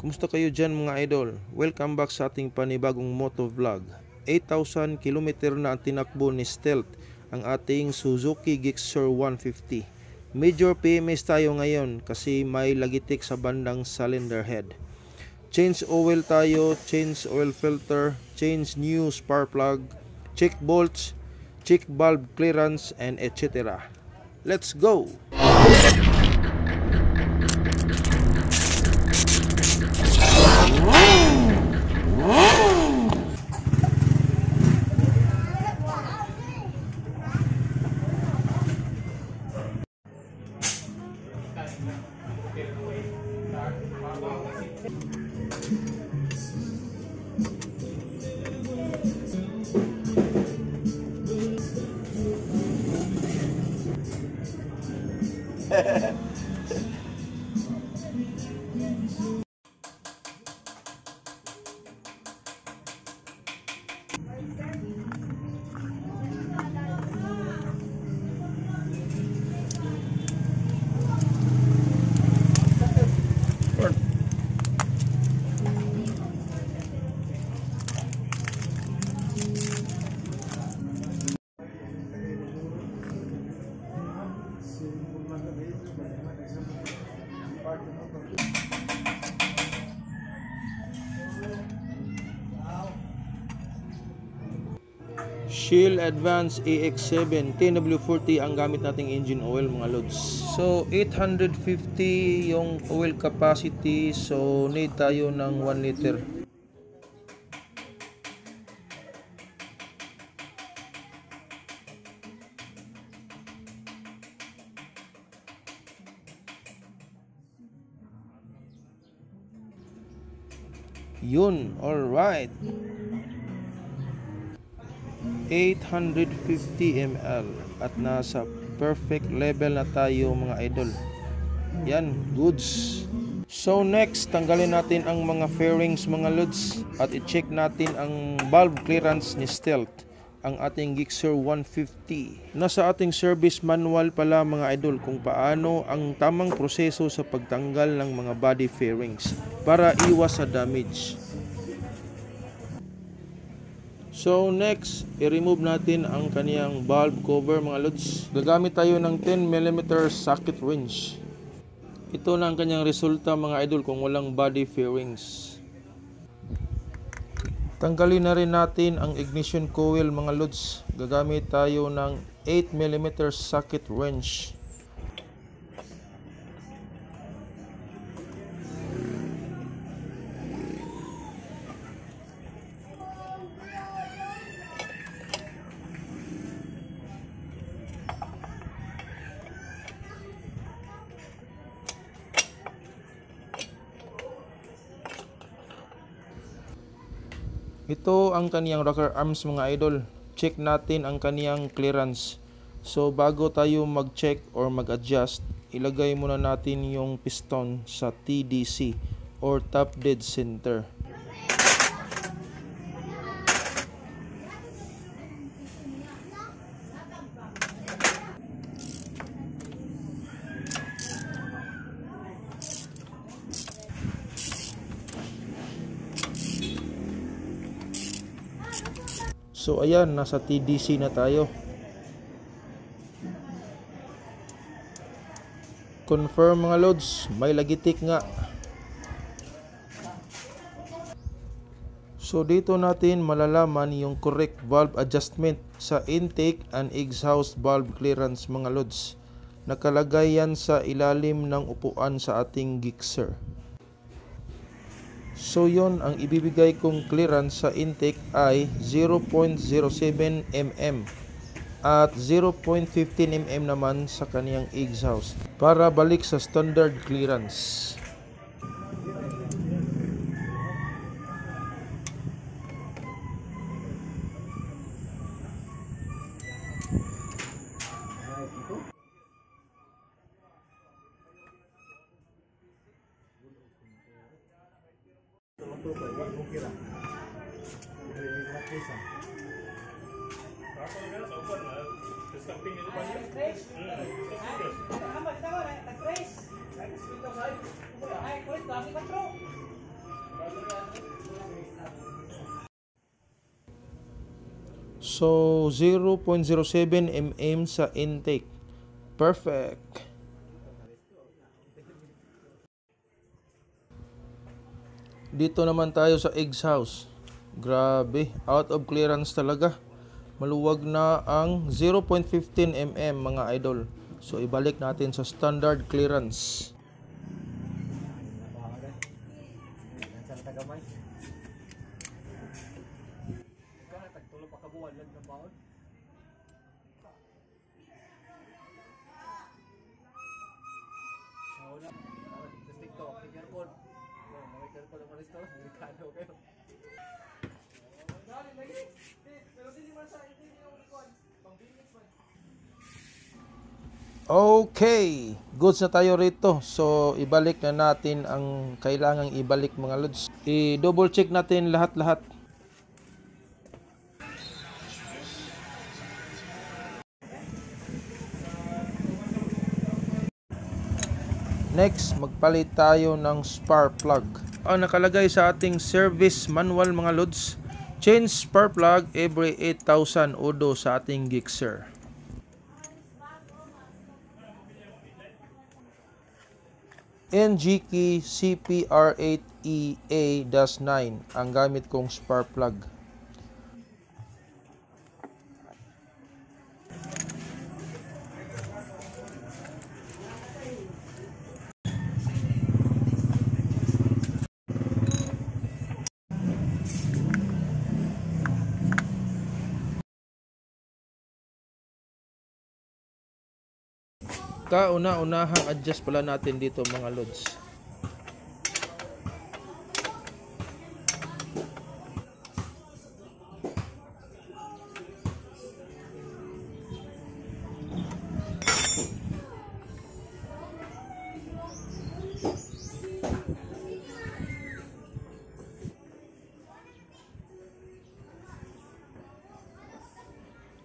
Kumusta kayo dyan mga idol? Welcome back sa ating panibagong moto vlog. 8,000 km na ang tinakbo ni Stealth, ang ating Suzuki Gixxer 150. Major PMS tayo ngayon kasi may lagitik sa bandang cylinder head. Change oil tayo, change oil filter, change new spark plug, check bolts, check valve clearance, and etc. Let's go! Shell Advance AX7 TW40 ang gamit nating engine oil mga lods. So 850 yung oil capacity, so need tayo ng 1 liter. Yun, alright. 850 ml at nasa perfect level na tayo mga idol. Yan, goods. So next, tanggalin natin ang mga fairings mga lods at i-check natin ang valve clearance ni Stealth, ang ating Gixxer 150. Nasa ating service manual pala mga idol kung paano ang tamang proseso sa pagtanggal ng mga body fairings para iwas sa damage. So next, i-remove natin ang kaniyang valve cover mga lods. Gagamit tayo ng 10mm socket wrench. Ito na ang kanyang resulta mga idol kung walang body fairings. Tanggalin na rin natin ang ignition coil mga lods. Gagamit tayo ng 8mm socket wrench. Ito ang kaniyang rocker arms mga idol. Check natin ang kaniyang clearance. So bago tayo mag-check or mag-adjust, ilagay muna natin yung piston sa TDC or top dead center. So ayan, nasa TDC na tayo. Confirm mga loads, may lagitik nga. So dito natin malalaman yung correct valve adjustment sa intake and exhaust valve clearance mga loads. Nakalagay yan sa ilalim ng upuan sa ating Gixxer. So yon, ang ibibigay kong clearance sa intake ay 0.07 mm at 0.15 mm naman sa kaniyang exhaust para balik sa standard clearance. So 0.07 mm sa intake. Perfect. Dito naman tayo sa exhaust. Grabe, out of clearance talaga. Maluwag na ang 0.15 mm mga idol. So ibalik natin sa standard clearance. Okay, goods na tayo rito. So ibalik na natin ang kailangang ibalik mga lods. I-double check natin lahat-lahat. Next, magpalit tayo ng spark plug. Ang nakalagay sa ating service manual mga lods, change spark plug every 8,000 odo sa ating Gixxer. NGKey CPR8EA-9 ang gamit kong spark plug. Kauna-unahang adjust pala natin dito mga lods.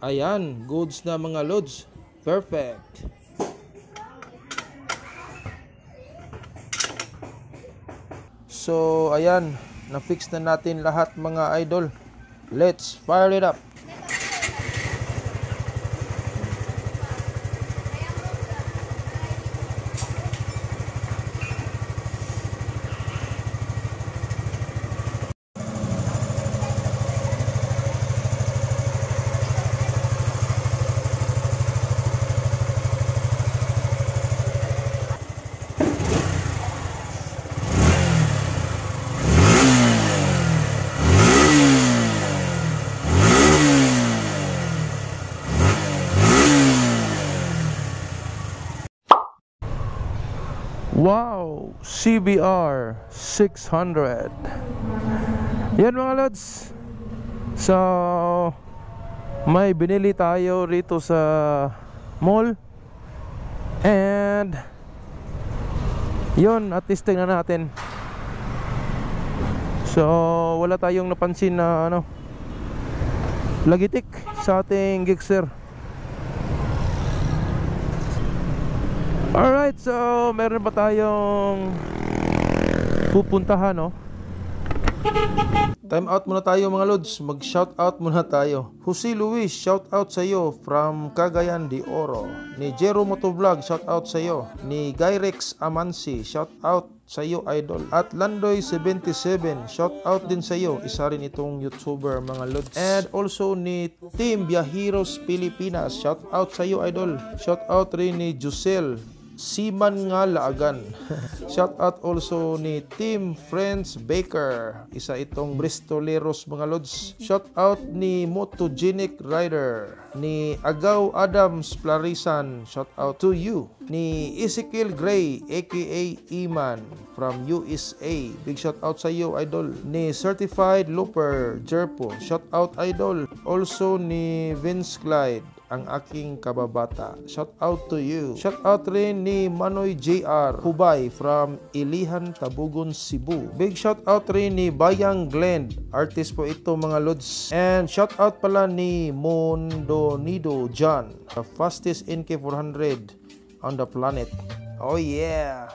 Ayan, goods na mga lods. Perfect. So, ayan, na-fix na natin lahat mga idol. Let's fire it up. Wow, CBR 600. Yan mga lods. So may binili tayo rito sa mall. And yun, at testing na natin. So wala tayong napansin na lagitik sa ating Gixxer. Alright, so meron pa tayong pupuntahan, no? Time out muna tayo mga lods. Mag shout out muna tayo. Jose Luis, shout out sa iyo from Cagayan de Oro. Ni Jero Motovlog, shout out sa iyo. Ni Gyrex Amansi, shout out sa iyo idol. At Landoy77, shout out din sa iyo. Isa rin itong YouTuber mga lods. And also ni Team Viajeros Pilipinas, shout out sa iyo idol. Shout out rin ni Jusel Siman nga Laagan. Shout out also ni Team Friends Baker. Isa itong Bristoleros mga lods. Shout out ni Motogenic Rider. Ni Agaw Adams Plarisan. Shout out to you. Ni Ezekiel Gray aka Iman from USA. Big shout out sa iyo idol. Ni Certified Looper Jerpo. Shout out idol. Also ni Vince Clyde, ang aking kababata. Shout out to you. Shout out rin ni Manoy JR Hubay from Ilihan, Tabugon, Cebu. Big shout out rin ni Bayang Glenn. Artist po ito mga lods. And shout out pala ni Mondonido John, the fastest NK400 on the planet. Oh yeah!